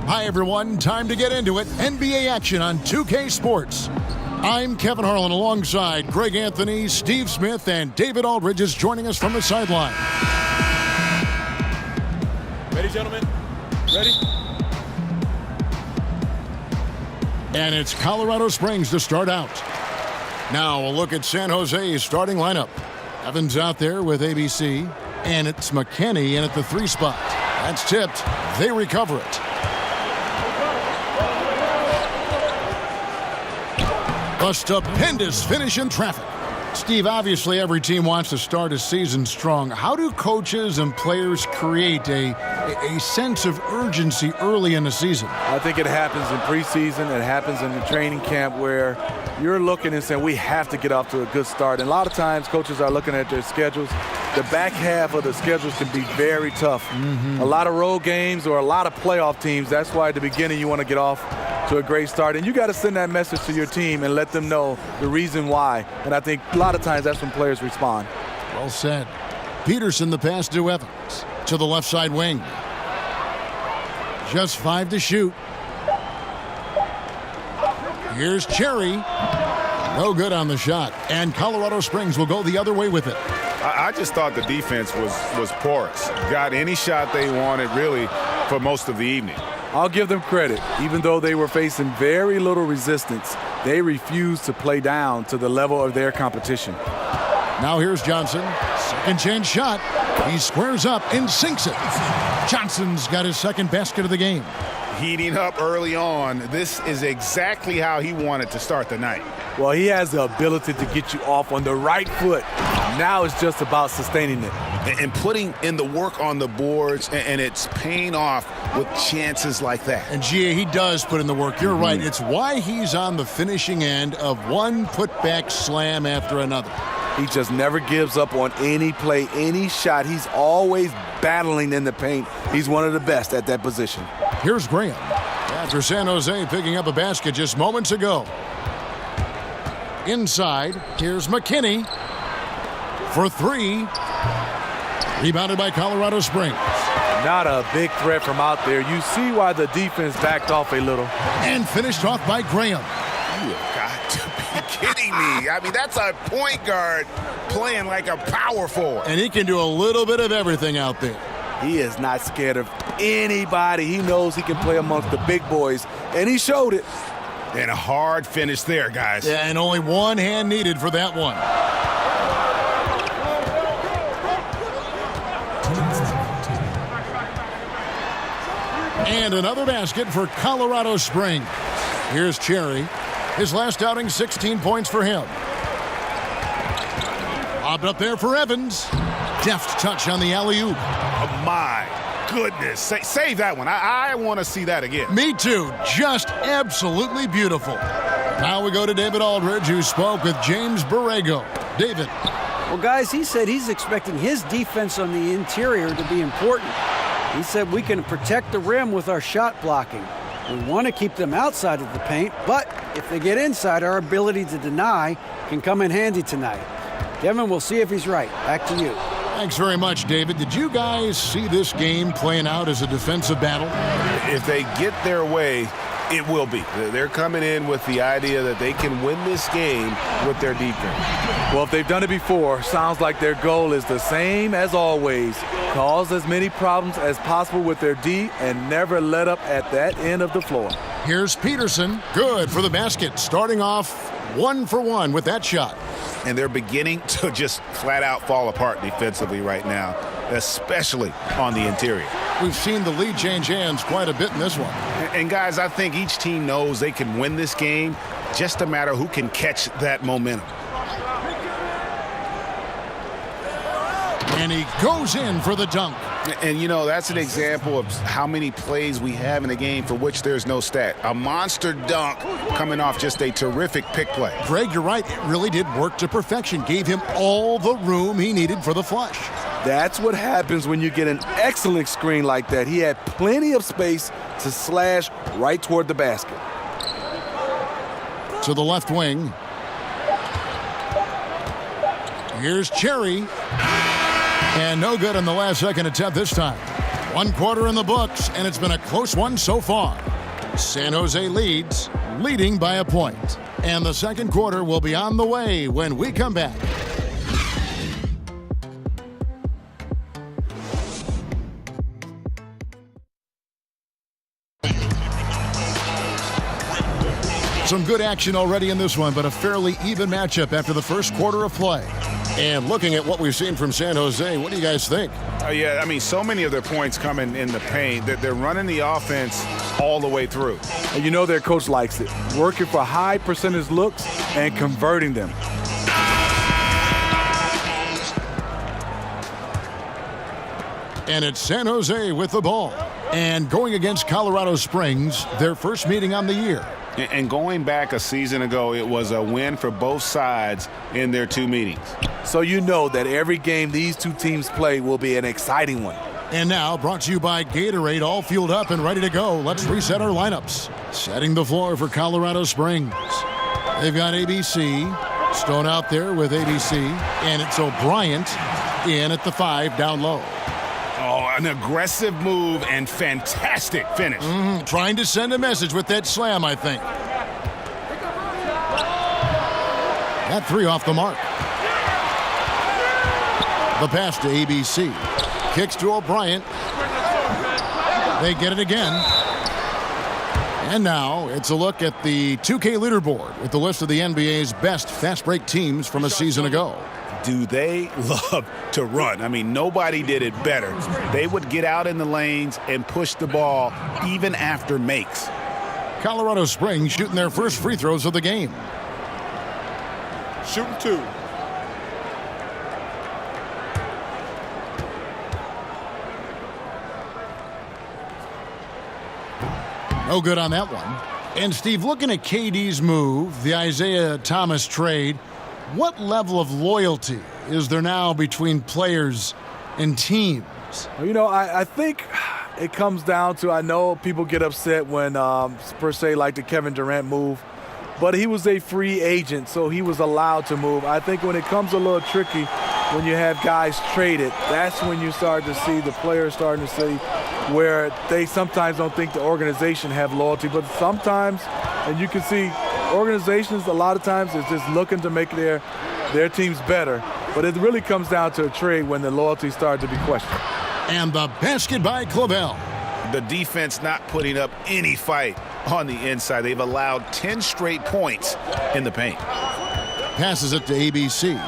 Hi, everyone. Time to get into it. NBA action on 2K Sports. I'm Kevin Harlan alongside Greg Anthony, Steve Smith, and David Aldridge is joining us from the sideline. Ready, gentlemen? Ready? And it's Colorado Springs to start out. Now a look at San Jose's starting lineup. Evans out there with ABC, and it's McKinney in at the 3 spot. That's tipped. They recover it. A stupendous finish in traffic. Steve, obviously every team wants to start a season strong. How do coaches and players create a sense of urgency early in the season? I think it happens in preseason. It happens in the training camp where you're looking and saying, we have to get off to a good start. And a lot of times coaches are looking at their schedules. The back half of the schedules can be very tough. A lot of road games or a lot of playoff teams. That's why at the beginning you want to get off to a great start. And you got to send that message to your team and let them know the reason why. And I think a lot of times that's when players respond. Well said. Peterson the pass to Evans. To the left side wing. Just 5 to shoot. Here's Cherry. No good on the shot. And Colorado Springs will go the other way with it. I just thought the defense was porous. Got any shot they wanted, really, for most of the evening. I'll give them credit. Even though they were facing very little resistance, they refused to play down to the level of their competition. Now here's Johnson. Second chance shot. He squares up and sinks it. Johnson's got his second basket of the game. Heating up early on. This is exactly how he wanted to start the night. Well, he has the ability to get you off on the right foot. Now it's just about sustaining it. And putting in the work on the boards, and it's paying off with chances like that. And GA, he does put in the work. You're right. It's why he's on the finishing end of one putback slam after another. He just never gives up on any play, any shot. He's always battling in the paint. He's one of the best at that position. Here's Graham. After San Jose picking up a basket just moments ago. Inside, here's McKinney for 3. Rebounded by Colorado Springs. Not a big threat from out there. You see why the defense backed off a little. And finished off by Graham. You have got to be kidding me. I mean, that's a point guard playing like a power forward. And he can do a little bit of everything out there. He is not scared of anybody. He knows he can play amongst the big boys, and he showed it. And a hard finish there, guys. Yeah, and only one hand needed for that one. And another basket for Colorado Springs. Here's Cherry. His last outing, 16 points for him. Lobbed up there for Evans. Deft touch on the alley-oop. Oh, my goodness. Save that one. I want to see that again. Me too. Just absolutely beautiful. Now we go to David Aldridge, who spoke with James Borrego. David. Well, guys, he said he's expecting his defense on the interior to be important. He said we can protect the rim with our shot blocking. We want to keep them outside of the paint, but if they get inside, our ability to deny can come in handy tonight. Kevin, we'll see if he's right. Back to you. Thanks very much, David. Did you guys see this game playing out as a defensive battle? If they get their way, it will be. They're coming in with the idea that they can win this game with their defense. Well, if they've done it before, sounds like their goal is the same as always. Cause as many problems as possible with their D and never let up at that end of the floor. Here's Peterson. Good for the basket. Starting off 1 for 1 with that shot. And they're beginning to just flat out fall apart defensively right now, especially on the interior. We've seen the lead change hands quite a bit in this one. And guys, I think each team knows they can win this game, just a matter who can catch that momentum. And he goes in for the dunk. And, you know, that's an example of how many plays we have in a game for which there's no stat. A monster dunk coming off just a terrific pick play. Greg, you're right. It really did work to perfection. Gave him all the room he needed for the flush. That's what happens when you get an excellent screen like that. He had plenty of space to slash right toward the basket. To the left wing. Here's Cherry. And no good on the last second attempt this time. One quarter in the books, and it's been a close one so far. San Jose leading by a point. And the second quarter will be on the way when we come back. Some good action already in this one, but a fairly even matchup after the first quarter of play. And looking at what we've seen from San Jose, what do you guys think? Yeah, I mean, so many of their points coming in the paint that they're running the offense all the way through. And you know their coach likes it. Working for high percentage looks and converting them. And it's San Jose with the ball. And going against Colorado Springs, their first meeting on the year. And going back a season ago, it was a win for both sides in their two meetings. So you know that every game these two teams play will be an exciting one. And now, brought to you by Gatorade, all fueled up and ready to go. Let's reset our lineups. Setting the floor for Colorado Springs. They've got ABC, Stone out there with ABC, and it's O'Brien in at the 5 down low. Oh, an aggressive move and fantastic finish. Trying to send a message with that slam, I think. That 3 off the mark. The pass to ABC. Kicks to O'Brien. They get it again. And now it's a look at the 2K leaderboard with the list of the NBA's best fast break teams from a season ago. Do they love to run? I mean, nobody did it better. They would get out in the lanes and push the ball even after makes. Colorado Springs shooting their first free throws of the game. Shooting 2. No good on that one. And Steve, looking at KD's move, the Isaiah Thomas trade, what level of loyalty is there now between players and teams? You know, I think it comes down to, I know people get upset when, per se, like the Kevin Durant move, but he was a free agent, so he was allowed to move. I think when it comes a little tricky, when you have guys traded, that's when you start to see the players starting to see where they sometimes don't think the organization have loyalty, but sometimes, and you can see organizations a lot of times is just looking to make their teams better, but it really comes down to a trade when the loyalty starts to be questioned. And the basket by Clavel. The defense not putting up any fight on the inside. They've allowed 10 straight points in the paint. Passes it to ABC.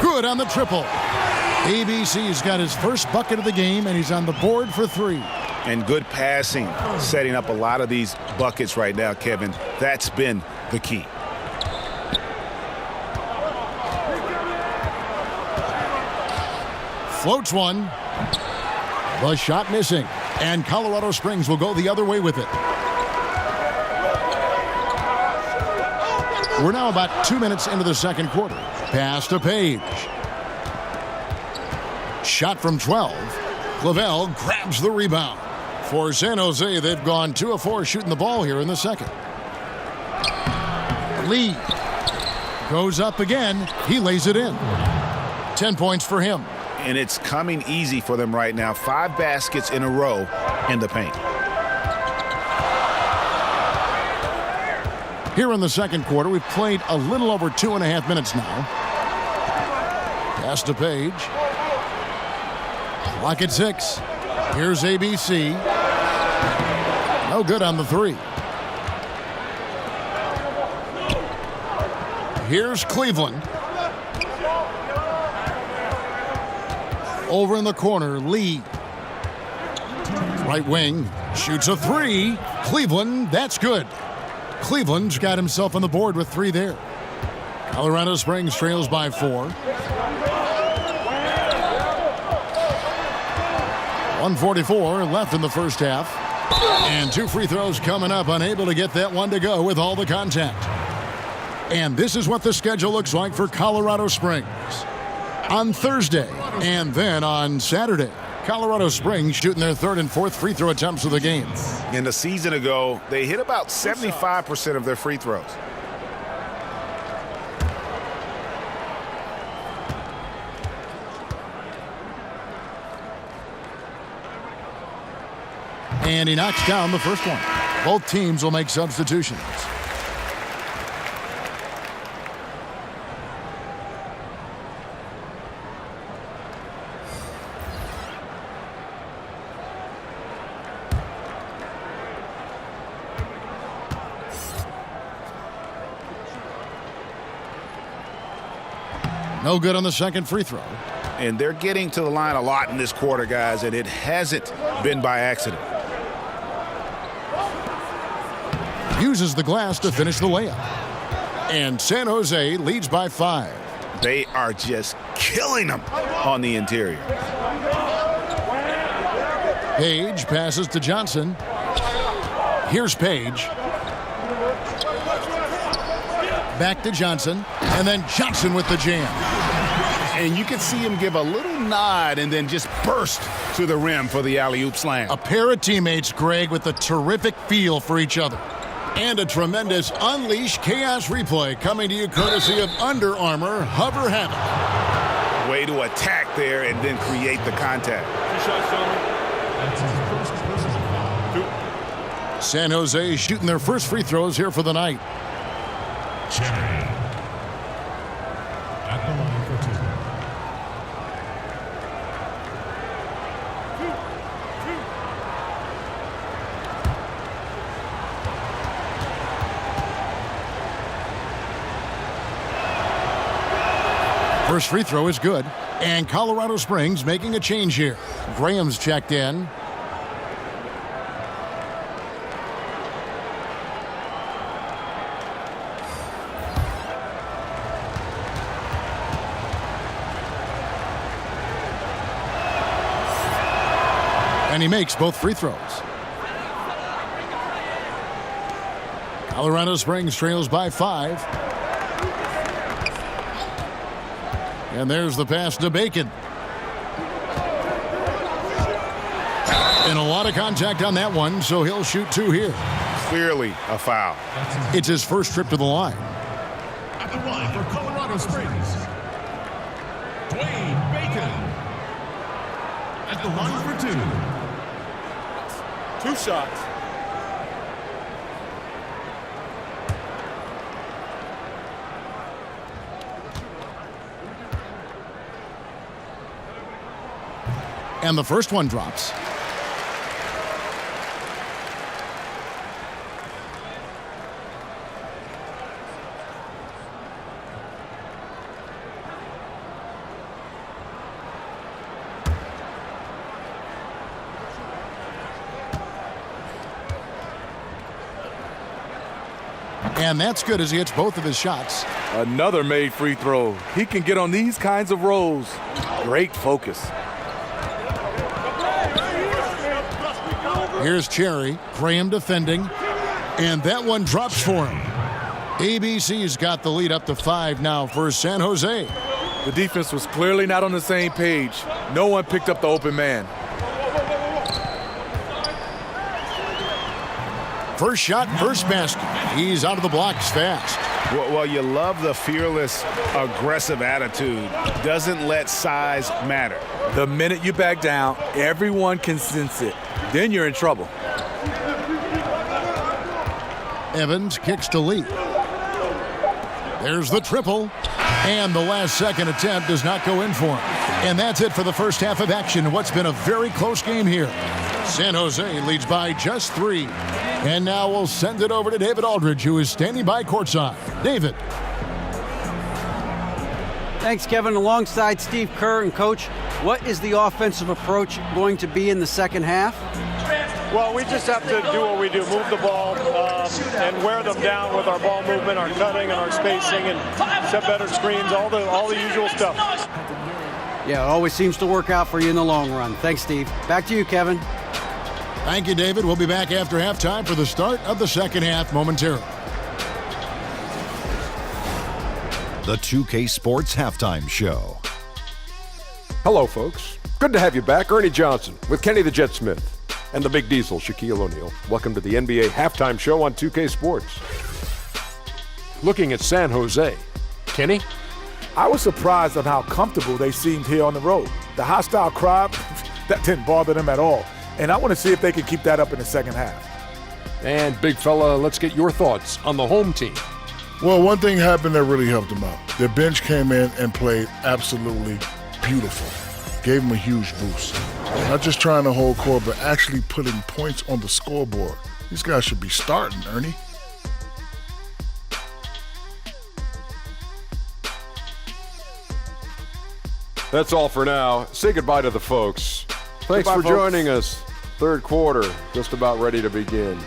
Good on the triple. ABC's got his first bucket of the game, and he's on the board for 3. And good passing, setting up a lot of these buckets right now, Kevin. That's been the key. Floats one. The shot missing. And Colorado Springs will go the other way with it. We're now about 2 minutes into the second quarter. Pass to Page. Shot from 12. Clavel grabs the rebound. For San Jose, they've gone 2 of 4 shooting the ball here in the second. Lee goes up again. He lays it in. 10 points for him. And it's coming easy for them right now. 5 baskets in a row in the paint. Here in the second quarter, we've played a little over 2.5 minutes now. Pass to Page. Clock at 6. Here's ABC. No good on the 3. Here's Cleveland. Over in the corner, Lee. Right wing, shoots a 3. Cleveland, that's good. Cleveland's got himself on the board with 3 there. Colorado Springs trails by 4. 1:44 left in the first half. And 2 free throws coming up, unable to get that one to go with all the contact. And this is what the schedule looks like for Colorado Springs. On Thursday and then on Saturday, Colorado Springs shooting their 3rd and 4th free throw attempts of the game. In a season ago, they hit about 75% of their free throws. And he knocks down the first one. Both teams will make substitutions. No good on the second free throw. And they're getting to the line a lot in this quarter, guys, and it hasn't been by accident. Uses the glass to finish the layup. And San Jose leads by 5. They are just killing them on the interior. Page passes to Johnson. Here's Page. Back to Johnson. And then Johnson with the jam. And you can see him give a little nod and then just burst to the rim for the alley-oop slam. A pair of teammates, Greg, with a terrific feel for each other. And a tremendous Unleash Chaos replay coming to you courtesy of Under Armour Hover Havoc. Way to attack there and then create the contact. San Jose shooting their first free throws here for the night. Cherry at the line for 2. First free throw is good. And Colorado Springs making a change here. Graham's checked in. And he makes both free throws. Colorado Springs trails by 5. And there's the pass to Bacon. And a lot of contact on that one, so he'll shoot 2 here. Clearly a foul. It's his first trip to the line. At the line for Colorado Springs, Dwayne Bacon. At the line for 2. 2 shots. And the first one drops. And that's good as he hits both of his shots. Another made free throw. He can get on these kinds of rolls. Great focus. Here's Cherry. Graham defending. And that one drops for him. ABC's got the lead up to 5 now for San Jose. The defense was clearly not on the same page. No one picked up the open man. First shot, first basket. He's out of the blocks fast. Well, you love the fearless, aggressive attitude. Doesn't let size matter. The minute you back down, everyone can sense it. Then you're in trouble. Evans kicks to Lee. There's the triple. And the last second attempt does not go in for him. And that's it for the first half of action in what's been a very close game here. San Jose leads by just 3. And now we'll send it over to David Aldridge, who is standing by courtside. David. Thanks, Kevin. Alongside Steve Kerr and Coach, what is the offensive approach going to be in the second half? Well, we just have to do what we do, move the ball and wear them down with our ball movement, our cutting, and our spacing, and set better screens, all the usual stuff. Yeah, it always seems to work out for you in the long run. Thanks, Steve. Back to you, Kevin. Thank you, David. We'll be back after halftime for the start of the second half momentarily. The 2K Sports Halftime Show. Hello, folks. Good to have you back. Ernie Johnson with Kenny the Jet Smith and the Big Diesel, Shaquille O'Neal. Welcome to the NBA Halftime Show on 2K Sports. Looking at San Jose. Kenny? I was surprised on how comfortable they seemed here on the road. The hostile crowd, that didn't bother them at all. And I want to see if they can keep that up in the second half. And big fella, let's get your thoughts on the home team. Well, one thing happened that really helped them out. Their bench came in and played absolutely beautiful. Gave them a huge boost. Not just trying to hold court, but actually putting points on the scoreboard. These guys should be starting, Ernie. That's all for now. Say goodbye to the folks. Thanks Goodbye, for folks. joining us. Third quarter, just about ready to begin.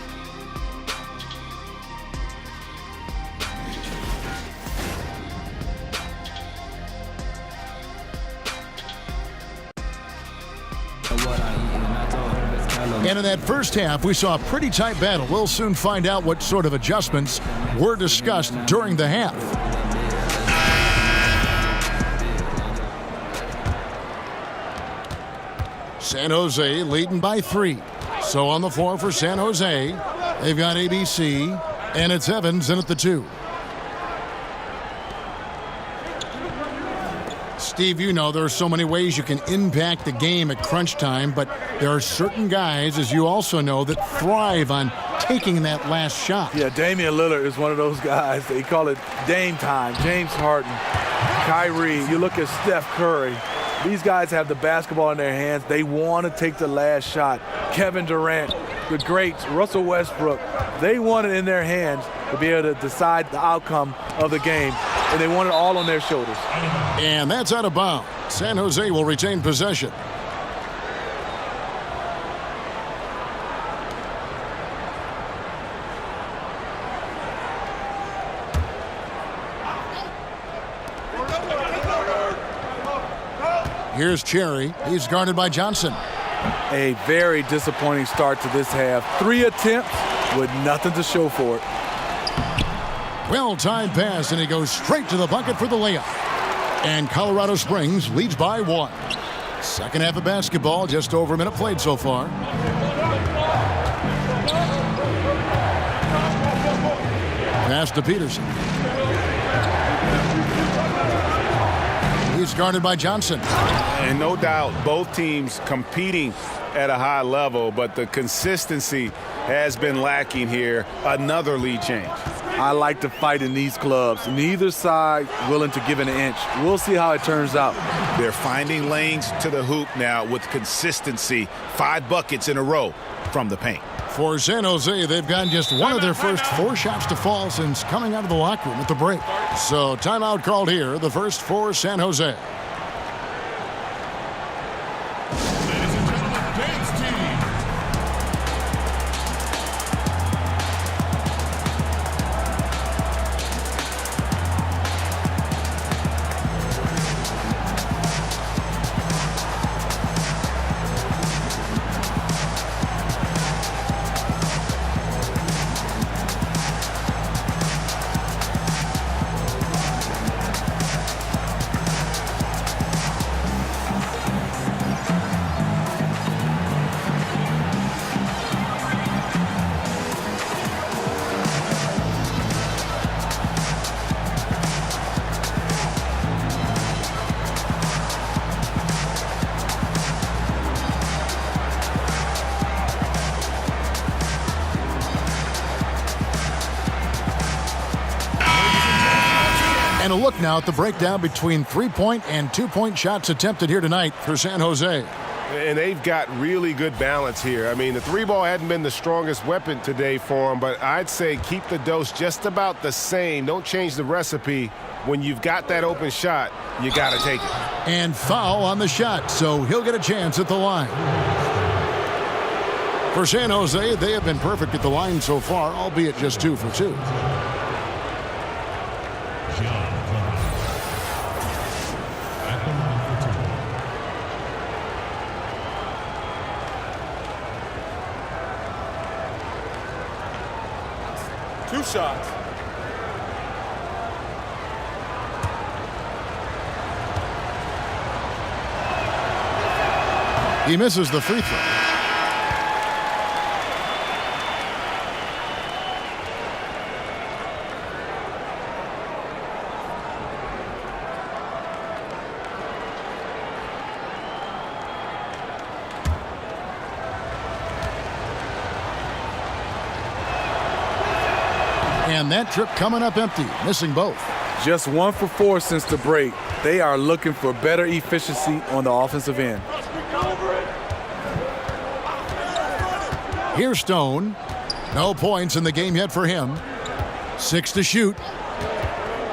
And in that first half, we saw a pretty tight battle. We'll soon find out what sort of adjustments were discussed during the half. San Jose leading by 3. So on the floor for San Jose, they've got ABC, and it's Evans in at the 2. Steve, you know there are so many ways you can impact the game at crunch time, but there are certain guys, as you also know, that thrive on taking that last shot. Yeah, Damian Lillard is one of those guys. They call it Dame time. James Harden, Kyrie. You look at Steph Curry. These guys have the basketball in their hands. They want to take the last shot. Kevin Durant, the greats, Russell Westbrook, they want it in their hands to be able to decide the outcome of the game, and they want it all on their shoulders. And that's out of bounds. San Jose will retain possession. Here's Cherry. He's guarded by Johnson. A very disappointing start to this half. 3 attempts with nothing to show for it. Well-timed pass, and he goes straight to the bucket for the layup. And Colorado Springs leads by 1. Second half of basketball, just over a minute played so far. Pass to Peterson. He's guarded by Johnson. And no doubt, both teams competing at a high level, but the consistency has been lacking here. Another lead change. I like to fight in these clubs. Neither side willing to give an inch. We'll see how it turns out. They're finding lanes to the hoop now with consistency. 5 buckets in a row from the paint. For San Jose, they've gotten just one of their first 4 shots to fall since coming out of the locker room at the break. So timeout called here, the first for San Jose. Ladies and gentlemen, dance team. And a look now at the breakdown between 3-point and 2-point shots attempted here tonight for San Jose. And they've got really good balance here. I mean, the 3-ball hadn't been the strongest weapon today for them, but I'd say keep the dose just about the same. Don't change the recipe. When you've got that open shot, you got to take it. And foul on the shot, so he'll get a chance at the line. For San Jose, they have been perfect at the line so far, albeit just 2 for 2. Two shots. He misses the free throw. And that trip coming up empty, missing both. Just 1 for 4 since the break. They are looking for better efficiency on the offensive end. Here's Stone. No points in the game yet for him. 6 to shoot.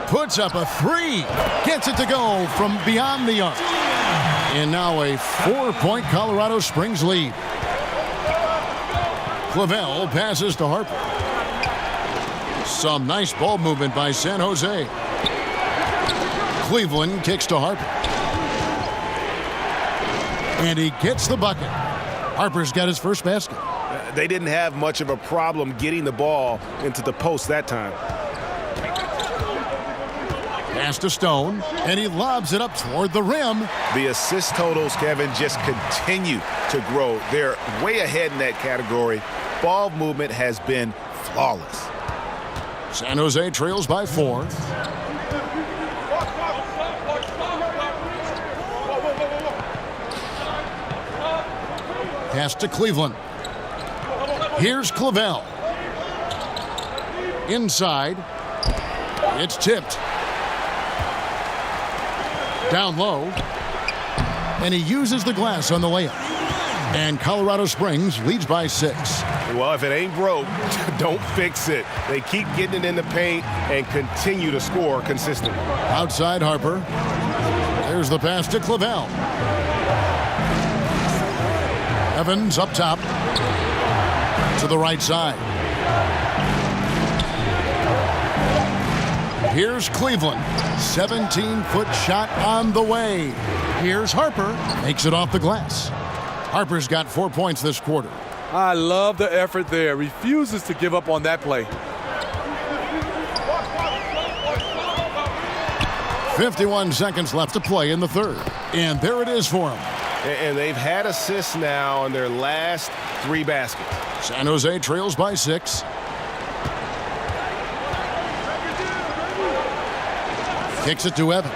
Puts up a 3. Gets it to go from beyond the arc. And now a 4-point Colorado Springs lead. Clavel passes to Harper. Some nice ball movement by San Jose. Cleveland kicks to Harper. And he gets the bucket. Harper's got his first basket. They didn't have much of a problem getting the ball into the post that time. Pass to Stone, and he lobs it up toward the rim. The assist totals, Kevin, just continue to grow. They're way ahead in that category. Ball movement has been flawless. San Jose trails by 4. Pass to Cleveland. Here's Clavel. Inside. It's tipped. Down low. And he uses the glass on the layup. And Colorado Springs leads by 6. Well, if it ain't broke, don't fix it. They keep getting it in the paint and continue to score consistently. Outside Harper. There's the pass to Clavel. Evans up top. To the right side. Here's Cleveland. 17-foot shot on the way. Here's Harper. Makes it off the glass. Harper's got 4 points this quarter. I love the effort there. Refuses to give up on that play. 51 seconds left to play in the third. And there it is for him. And they've had assists now on their last 3 baskets. San Jose trails by 6. Kicks it to Evans.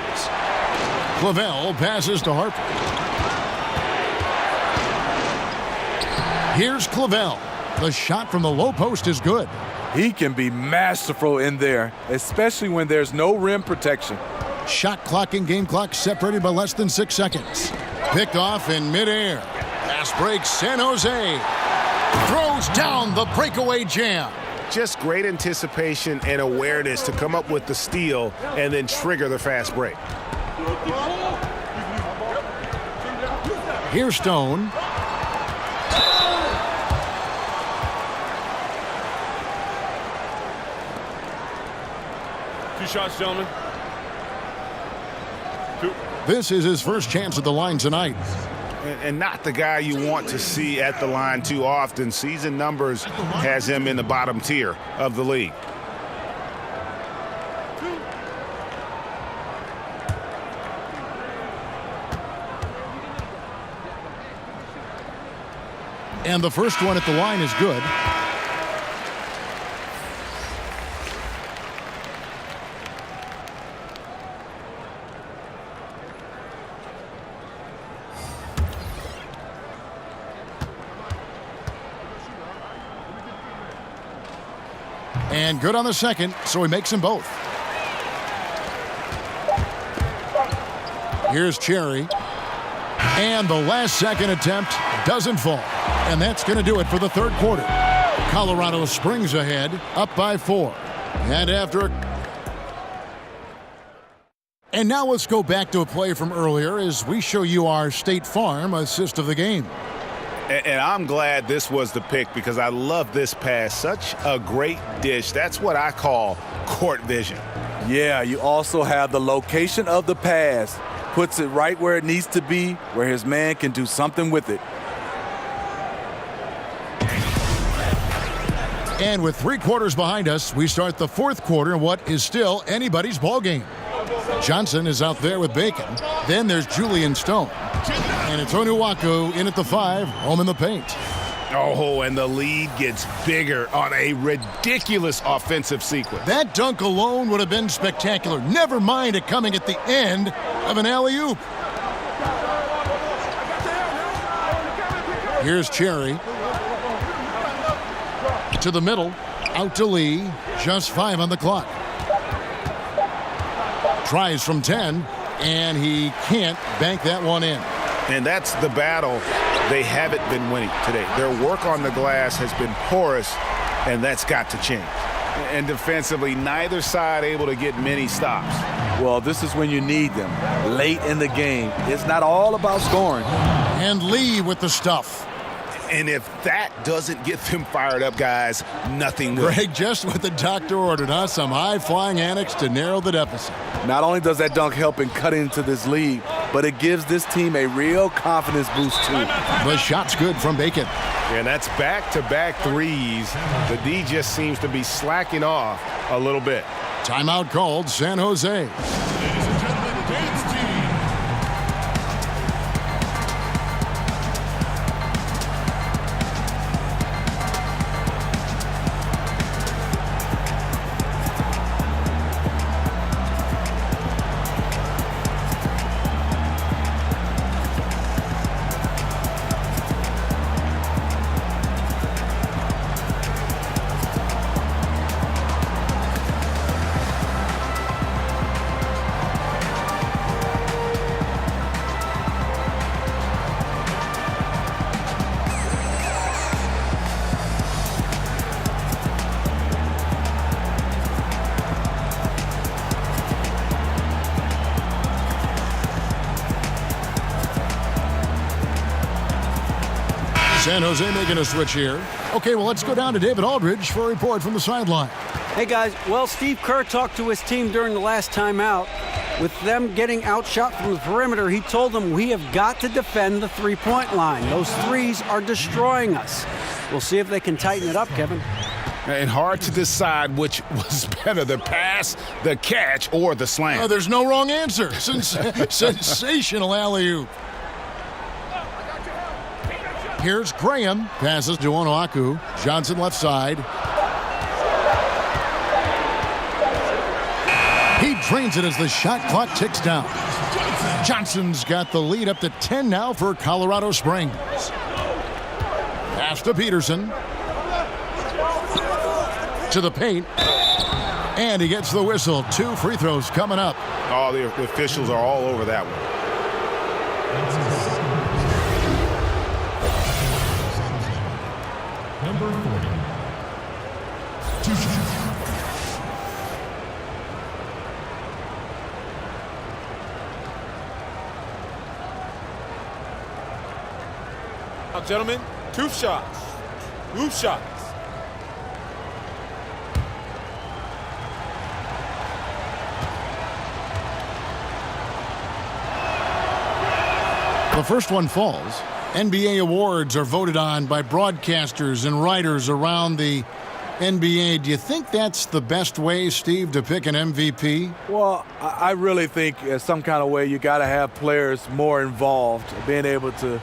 Clavel passes to Harper. Here's Clavel. The shot from the low post is good. He can be masterful in there, especially when there's no rim protection. Shot clock and game clock separated by less than 6 seconds. Picked off in midair. Pass breaks San Jose. Throws down the breakaway jam. Just great anticipation and awareness to come up with the steal and then trigger the fast break. Here's Stone. Two shots, gentlemen. This is his first chance at the line tonight. And not the guy you want to see at the line too often. Season numbers has him in the bottom tier of the league. And the first one at the line is good. And good on the second, so he makes them both. Here's Cherry. And the last second attempt doesn't fall. And that's going to do it for the third quarter. Colorado Springs ahead, up by 4. And after And now let's go back to a play from earlier as we show you our State Farm assist of the game. And I'm glad this was the pick because I love this pass. Such a great dish. That's what I call court vision. Yeah, you also have the location of the pass. Puts it right where it needs to be, where his man can do something with it. And with 3 quarters behind us, we start the fourth quarter in what is still anybody's ball game. Johnson is out there with Bacon. Then there's Julian Stone. And it's Onuaku in at the 5, home in the paint. Oh, and the lead gets bigger on a ridiculous offensive sequence. That dunk alone would have been spectacular. Never mind it coming at the end of an alley-oop. Here's Cherry. To the middle. Out to Lee. Just 5 on the clock. Tries from 10, and he can't bank that one in. And that's the battle they haven't been winning today. Their work on the glass has been porous, and that's got to change. And defensively, neither side able to get many stops. Well, this is when you need them, late in the game. It's not all about scoring. And Lee with the stuff. And if that doesn't get them fired up, guys, nothing will. Greg, just what the doctor ordered, huh? Some high-flying antics to narrow the deficit. Not only does that dunk help in cutting into this lead, but it gives this team a real confidence boost, too. The shot's good from Bacon. And that's back-to-back threes. The D just seems to be slacking off a little bit. Timeout called, San Jose. Ladies and gentlemen, dance team. San Jose making a switch here. Okay, well, let's go down to David Aldridge for a report from the sideline. Hey, guys. Well, Steve Kerr talked to his team during the last timeout. With them getting outshot from the perimeter, he told them, we have got to defend the three-point line. Those threes are destroying us. We'll see if they can tighten it up, Kevin. And hard to decide which was better, the pass, the catch, or the slam. Oh, there's no wrong answer. Sensational alley-oop. Here's Graham. Passes to Onuaku. Johnson left side. He drains it as the shot clock ticks down. Johnson's got the lead up to 10 now for Colorado Springs. Pass to Peterson. To the paint. And he gets the whistle. 2 free throws coming up. Oh, the officials are all over that one. Number 40. 2 shots. Now, gentlemen, 2 shots. 2 shots. The first one falls. NBA awards are voted on by broadcasters and writers around the NBA. Do you think that's the best way, Steve, to pick an MVP? Well, I really think in some kind of way you got to have players more involved, being able to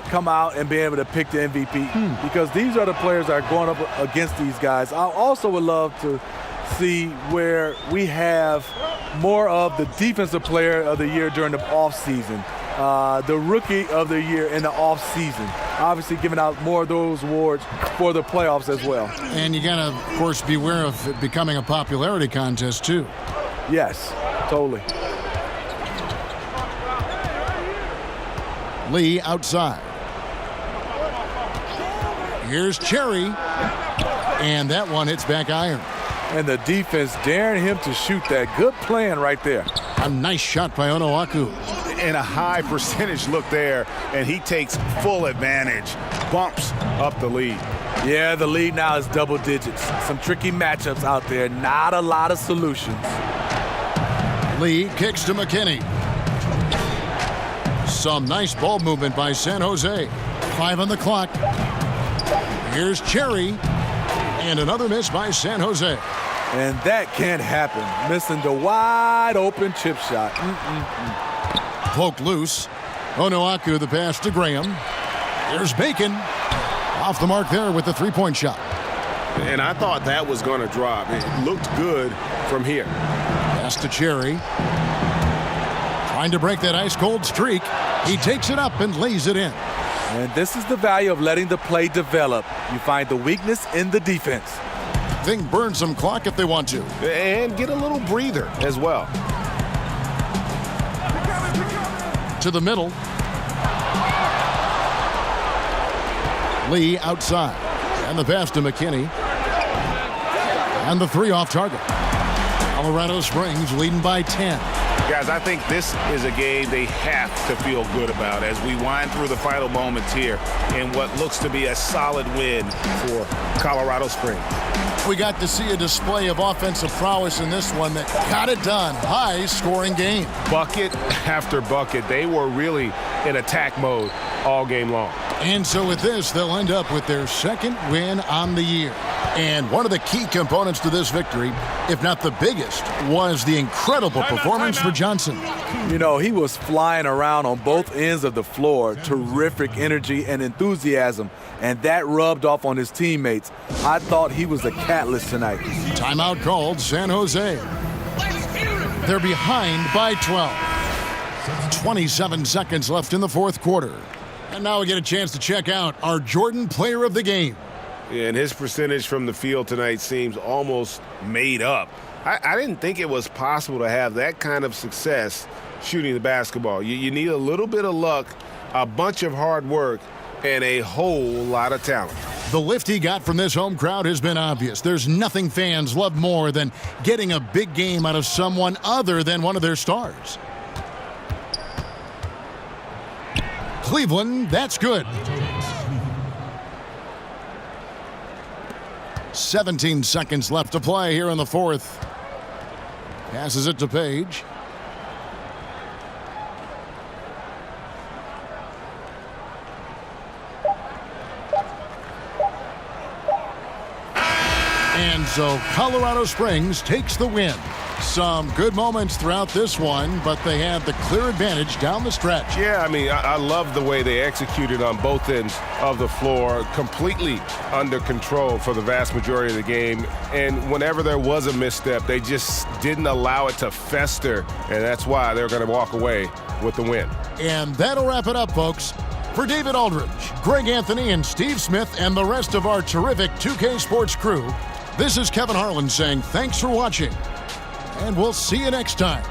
come out and be able to pick the MVP because these are the players that are going up against these guys. I also would love to see where we have more of the defensive player of the year during the offseason. The rookie of the year in the offseason. Obviously giving out more of those awards for the playoffs as well. And you got to, of course, beware of it becoming a popularity contest, too. Yes, totally. Lee outside. Here's Cherry. And that one hits back iron. And the defense daring him to shoot that. Good plan right there. A nice shot by Onuaku. And a high percentage look there, and he takes full advantage. Bumps up the lead. Yeah, the lead now is double digits. Some tricky matchups out there. Not a lot of solutions. Lee kicks to McKinney. Some nice ball movement by San Jose. 5 on the clock. Here's Cherry. And another miss by San Jose. And that can't happen. Missing the wide open chip shot. Poked loose. Onuaku the pass to Graham. There's Bacon. Off the mark there with the three-point shot. And I thought that was going to drop. It looked good from here. Pass to Cherry. Trying to break that ice-cold streak. He takes it up and lays it in. And this is the value of letting the play develop. You find the weakness in the defense. Think burn some clock if they want to. And get a little breather as well. To the middle. Lee outside. And the pass to McKinney. And the three off target. Colorado Springs leading by 10. Guys, I think this is a game they have to feel good about as we wind through the final moments here in what looks to be a solid win for Colorado Springs. We got to see a display of offensive prowess in this one that got it done. High-scoring game. Bucket after bucket. They were really in attack mode all game long. And so with this, they'll end up with their second win on the year. And one of the key components to this victory, if not the biggest, was the incredible performance for Johnson. You know, he was flying around on both ends of the floor. Terrific energy and enthusiasm. And that rubbed off on his teammates. I thought he was the catalyst tonight. Timeout called San Jose. They're behind by 12. 27 seconds left in the fourth quarter. And now we get a chance to check out our Jordan Player of the Game. And his percentage from the field tonight seems almost made up. I didn't think it was possible to have that kind of success shooting the basketball. You need a little bit of luck, a bunch of hard work, and a whole lot of talent. The lift he got from this home crowd has been obvious. There's nothing fans love more than getting a big game out of someone other than one of their stars. Cleveland, that's good. 17 seconds left to play here in the fourth. Passes it to Page. And so Colorado Springs takes the win. Some good moments throughout this one, but they had the clear advantage down the stretch. Yeah, I mean, I love the way they executed on both ends of the floor, completely under control for the vast majority of the game. And whenever there was a misstep, they just didn't allow it to fester, and that's why they're going to walk away with the win. And that'll wrap it up, folks. For David Aldridge, Greg Anthony, and Steve Smith, and the rest of our terrific 2K Sports crew, this is Kevin Harlan saying thanks for watching, and we'll see you next time.